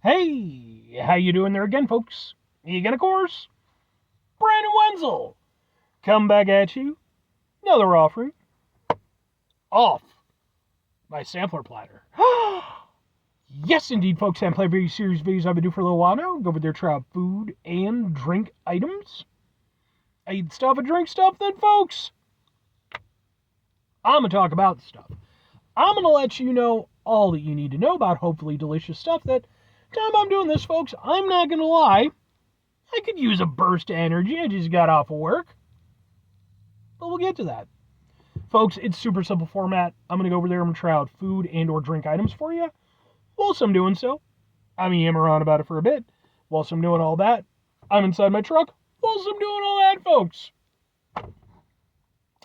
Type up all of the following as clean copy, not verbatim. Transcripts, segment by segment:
Hey, how you doing there again, folks? Again, of course, Brandon Wenzel. Come back at you. Another offering. Off my sampler platter. Yes, indeed, folks. I'm playing very serious videos I've been doing for a little while now. Go over there, try out food and drink items. I eat stuff and drink stuff, then, folks. I'm going to talk about the stuff. I'm going to let you know all that you need to know about hopefully delicious stuff. That time I'm doing this, folks, I'm not going to lie. I could use a burst of energy. I just got off of work. But we'll get to that. Folks, it's super simple format. I'm going to go over there. I'm going to try out food and or drink items for you. Whilst I'm doing so, I'm going to yammer on about it for a bit. Whilst I'm doing all that, I'm inside my truck. Whilst I'm doing all that, folks,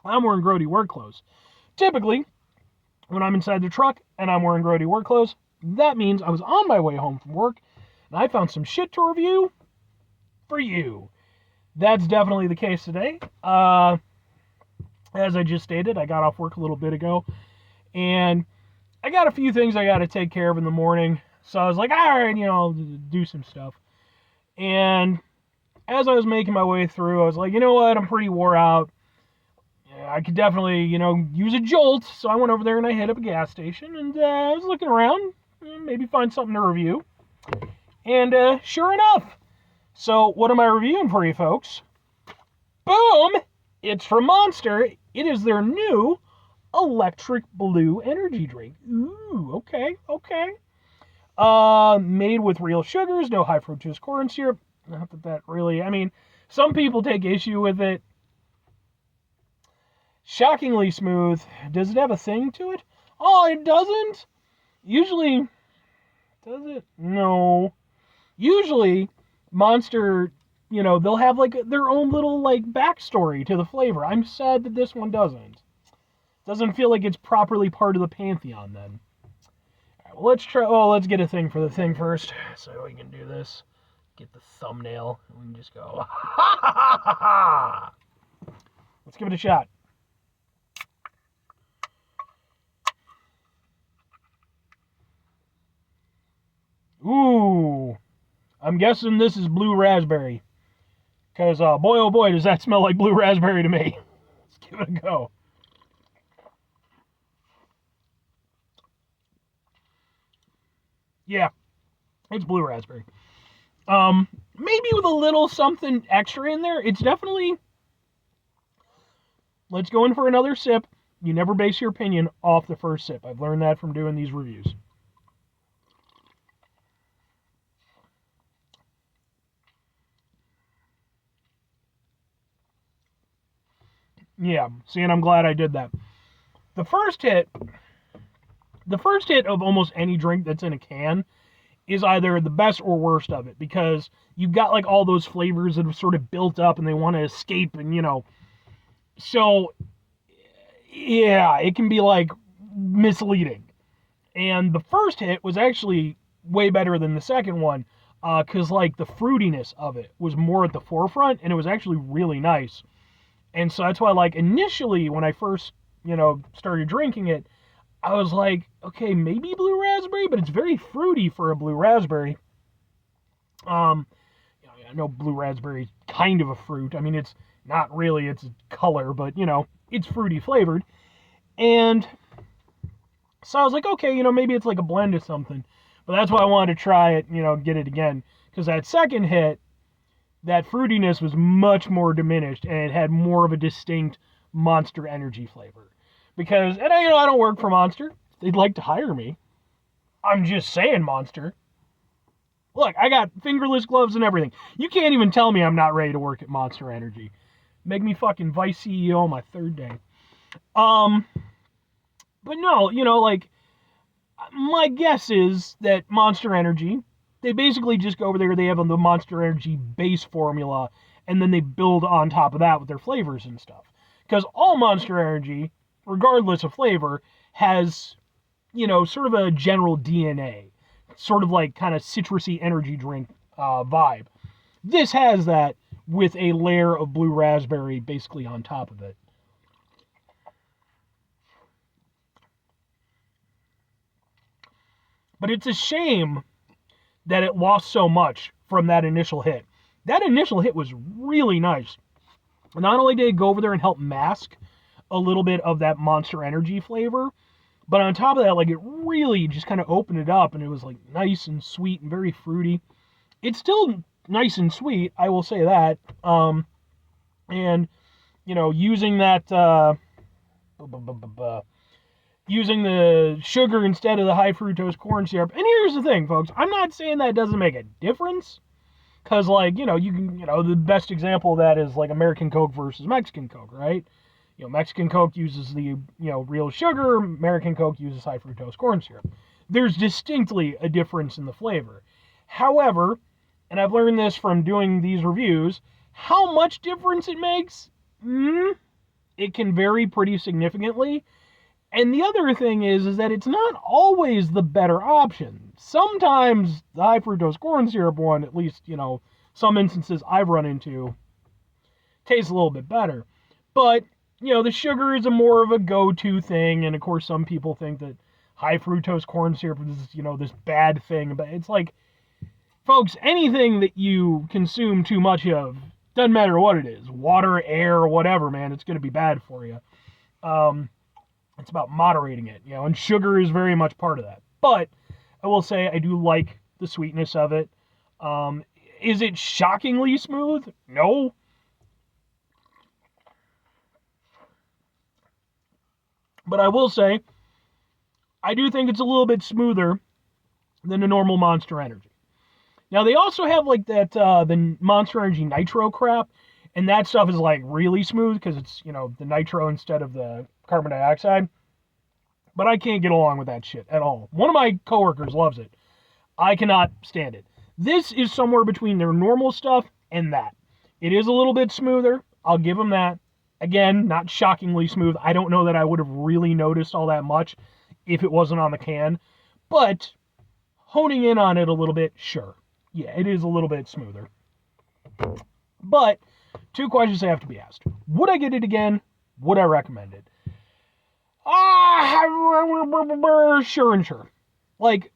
I'm wearing grody work clothes. Typically, when I'm inside the truck and I'm wearing grody work clothes, that means I was on my way home from work and I found some shit to review for you. That's definitely the case today. As I just stated, I got off work a little bit ago, and I got a few things I got to take care of in the morning, so I was like, all right, do some stuff. And as I was making my way through, I was like, you know what, I'm pretty wore out. Yeah, I could definitely, use a jolt, so I went over there and I hit up a gas station, and I was looking around, maybe find something to review. And sure enough, so what am I reviewing for you folks? Boom! It's from Monster. It is their new electric blue energy drink. Ooh, okay. Made with real sugars, no high fructose corn syrup. Not that really, some people take issue with it. Shockingly smooth. Does it have a thing to it? Oh, it doesn't? Usually, does it? No. Usually, Monster, they'll have like their own little like backstory to the flavor. I'm sad that this one doesn't. Doesn't feel like it's properly part of the pantheon then. All right, well, let's get a thing for the thing first. So we can do this. Get the thumbnail. And we can just go, ha ha ha ha ha. Let's give it a shot. Ooh. I'm guessing this is blue raspberry. Because, boy, oh boy, does that smell like blue raspberry to me. Let's give it a go. Yeah, it's blue raspberry. Maybe with a little something extra in there. It's definitely... Let's go in for another sip. You never base your opinion off the first sip. I've learned that from doing these reviews. Yeah, see, and I'm glad I did that. The first hit of almost any drink that's in a can is either the best or worst of it, because you've got like all those flavors that have sort of built up and they want to escape, and so yeah, it can be like misleading. And the first hit was actually way better than the second one, because like the fruitiness of it was more at the forefront, and it was actually really nice. And so that's why, like, initially when I first, started drinking it, I was like, okay, maybe blue raspberry, but it's very fruity for a blue raspberry. I know blue raspberry is kind of a fruit. It's not really, it's a color, but, it's fruity flavored. And so I was like, okay, maybe it's like a blend of something. But that's why I wanted to try it, get it again. Because that second hit, that fruitiness was much more diminished, and it had more of a distinct Monster Energy flavor. Because, and I don't work for Monster. They'd like to hire me. I'm just saying, Monster. Look, I got fingerless gloves and everything. You can't even tell me I'm not ready to work at Monster Energy. Make me fucking vice CEO on my third day. But no, like, my guess is that Monster Energy, they basically just go over there, they have the Monster Energy base formula, and then they build on top of that with their flavors and stuff. Because all Monster Energy, regardless of flavor, has, sort of a general DNA. Sort of like kind of citrusy energy drink vibe. This has that with a layer of blue raspberry basically on top of it. But it's a shame that it lost so much from that initial hit. That initial hit was really nice. Not only did it go over there and help mask a little bit of that Monster Energy flavor, but on top of that, like, it really just kind of opened it up, and it was like nice and sweet and very fruity. It's still nice and sweet, I will say that. And using that using the sugar instead of the high fructose corn syrup. And here's the thing, folks. I'm not saying that doesn't make a difference. Because, like, you can, the best example of that is, like, American Coke versus Mexican Coke, right? Mexican Coke uses the, real sugar. American Coke uses high fructose corn syrup. There's distinctly a difference in the flavor. However, and I've learned this from doing these reviews, how much difference it makes, it can vary pretty significantly. And the other thing is that it's not always the better option. Sometimes the high fructose corn syrup one, at least, some instances I've run into, tastes a little bit better. But, the sugar is a more of a go-to thing, and of course some people think that high fructose corn syrup is, this bad thing. But it's like, folks, anything that you consume too much of, doesn't matter what it is, water, air, whatever, man, it's going to be bad for you. It's about moderating it, and sugar is very much part of that. But I will say I do like the sweetness of it. Is it shockingly smooth? No. But I will say I do think it's a little bit smoother than the normal Monster Energy. Now, they also have, like, that the Monster Energy Nitro crap, and that stuff is, like, really smooth because it's, the nitro instead of the carbon dioxide. But I can't get along with that shit at all. One of my coworkers loves it. I cannot stand it. This is somewhere between their normal stuff and that. It is a little bit smoother. I'll give them that. Again, not shockingly smooth. I don't know that I would have really noticed all that much if it wasn't on the can. But honing in on it a little bit, sure. Yeah, it is a little bit smoother. But 2 questions have to be asked. Would I get it again? Would I recommend it? Sure and sure. Like,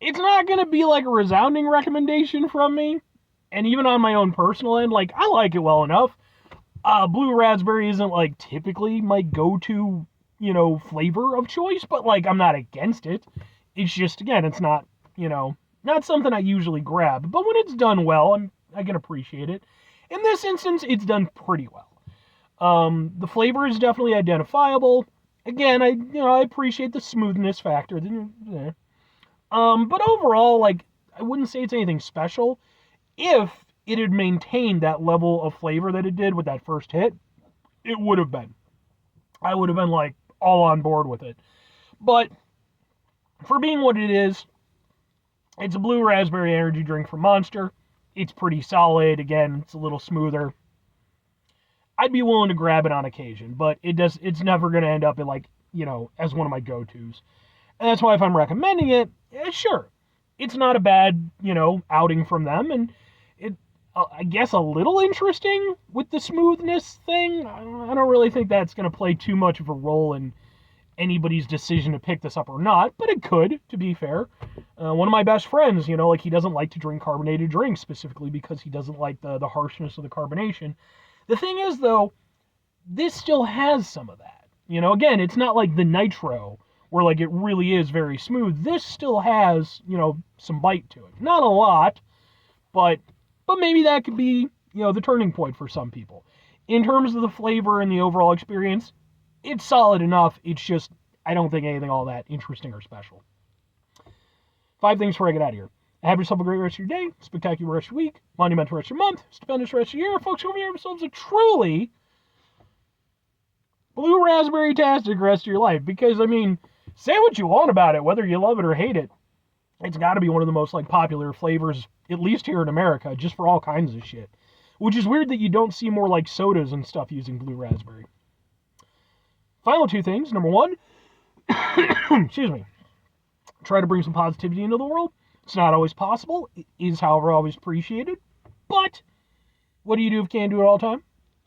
it's not going to be like a resounding recommendation from me. And even on my own personal end, like, I like it well enough. Blue raspberry isn't, like, typically my go-to, flavor of choice, but, like, I'm not against it. It's just, again, it's not, not something I usually grab. But when it's done well, I can appreciate it. In this instance, it's done pretty well. The flavor is definitely identifiable. Again, I appreciate the smoothness factor. But overall, like, I wouldn't say it's anything special. If it had maintained that level of flavor that it did with that first hit, it would have been. I would have been, like, all on board with it. But for being what it is, it's a blue raspberry energy drink from Monster. It's pretty solid. Again, it's a little smoother. I'd be willing to grab it on occasion, but it's never going to end up in, like, as one of my go-tos. And that's why if I'm recommending it, sure. It's not a bad, outing from them, and it, I guess, a little interesting with the smoothness thing. I don't really think that's going to play too much of a role in anybody's decision to pick this up or not, but it could, to be fair. One of my best friends, like, he doesn't like to drink carbonated drinks, specifically because he doesn't like the harshness of the carbonation. The thing is, though, this still has some of that. Again, it's not like the nitro, where, like, it really is very smooth. This still has, some bite to it. Not a lot, but maybe that could be, the turning point for some people. In terms of the flavor and the overall experience, it's solid enough. It's just, I don't think anything all that interesting or special. 5 things before I get out of here. Have yourself a great rest of your day, spectacular rest of your week, monumental rest of your month, stupendous rest of your year. Folks, hope you have yourselves a truly blue raspberry-tastic rest of your life. Because, say what you want about it, whether you love it or hate it. It's got to be one of the most, like, popular flavors, at least here in America, just for all kinds of shit. Which is weird that you don't see more, like, sodas and stuff using blue raspberry. Final 2 things. Number 1, excuse me, try to bring some positivity into the world. It's not always possible. It is, however, always appreciated. But what do you do if you can't do it all the time?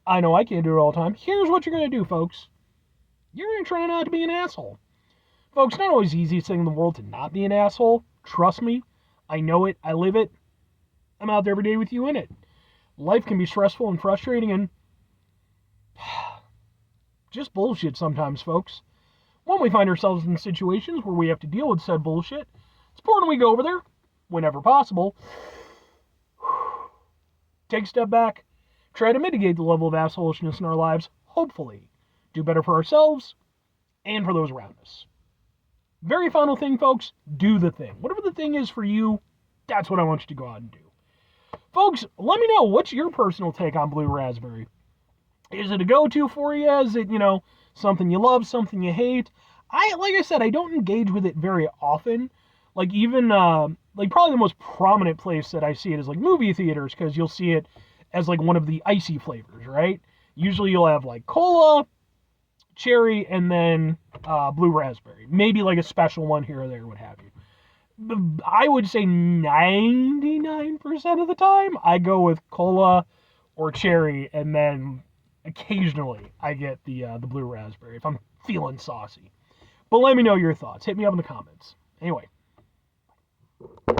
I know I can't do it all the time. Here's what you're going to do, folks. You're going to try not to be an asshole. Folks, not always the easiest thing in the world to not be an asshole. Trust me. I know it. I live it. I'm out there every day with you in it. Life can be stressful and frustrating and just bullshit sometimes, folks. When we find ourselves in situations where we have to deal with said bullshit, it's important we go over there, whenever possible, take a step back, try to mitigate the level of assholishness in our lives, hopefully do better for ourselves and for those around us. Very final thing, folks, do the thing. Whatever the thing is for you, that's what I want you to go out and do. Folks, let me know, what's your personal take on blue raspberry? Is it a go-to for you? Is it, something you love, something you hate? Like I said, I don't engage with it very often. Like even, like probably the most prominent place that I see it is like movie theaters, because you'll see it as like one of the icy flavors, right? Usually you'll have like cola, cherry, and then blue raspberry. Maybe like a special one here or there, what have you. I would say 99% of the time, I go with cola or cherry, and then occasionally I get the blue raspberry if I'm feeling saucy. But let me know your thoughts. Hit me up in the comments. Anyway.